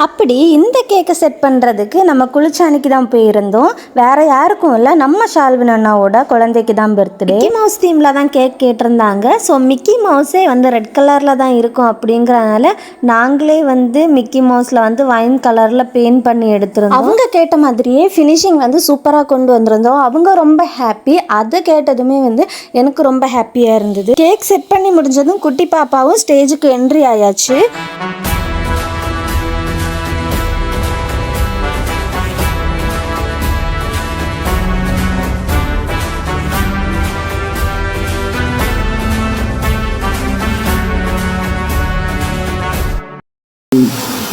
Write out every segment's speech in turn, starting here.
அப்படி இந்த கேக்கை செட் பண்ணுறதுக்கு நம்ம குளிச்சானிக்கு தான் போயிருந்தோம். வேறு யாருக்கும் இல்லை, நம்ம ஷால்வின் அண்ணாவோட குழந்தைக்கு தான் பர்த்டே. மிக்கி மவுஸ் தீமில் தான் கேக் கேட்டிருந்தாங்க. ஸோ மிக்கி மவுஸே ரெட் கலரில் தான் இருக்கும் அப்படிங்கிறனால நாங்களே மிக்கி மவுஸில் வைன் கலரில் பெயிண்ட் பண்ணி எடுத்துருந்தோம். அவங்க கேட்ட மாதிரியே ஃபினிஷிங் சூப்பராக கொண்டு வந்திருந்தோம். அவங்க ரொம்ப ஹாப்பி. அது கேட்டதுமே எனக்கு ரொம்ப ஹாப்பியாக இருந்தது. கேக் செட் பண்ணி முடிஞ்சதும் குட்டி பாப்பாவும் ஸ்டேஜுக்கு என்ட்ரி ஆயாச்சு.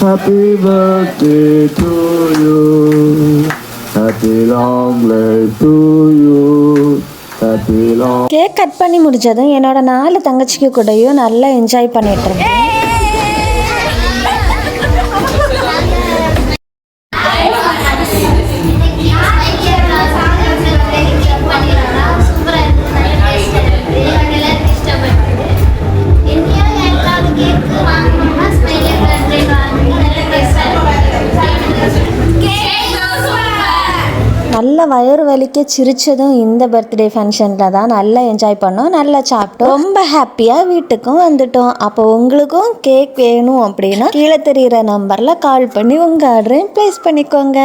Happy birthday to you. Happy long life to you. Happy long. Cake cut பண்ணி முடிச்சதும் என்னோட 4 தங்கச்சிக்கு கூடயும் நல்லா என்ஜாய் பண்ணிட்டு இருந்தேன். நல்ல வயிறு வலிக்க சிரிச்சதும் இந்த பர்த்டே ஃபங்க்ஷனில் தான் நல்லா என்ஜாய் பண்ணோம், நல்லா சாப்பிட்டோம், ரொம்ப ஹாப்பியாக வீட்டுக்கும் வந்துட்டோம். அப்போ உங்களுக்கும் கேக் வேணும் அப்படின்னா கீழே தெரிகிற நம்பரில் கால் பண்ணி உங்கள் ஆர்டரையும் ப்ளேஸ் பண்ணிக்கோங்க.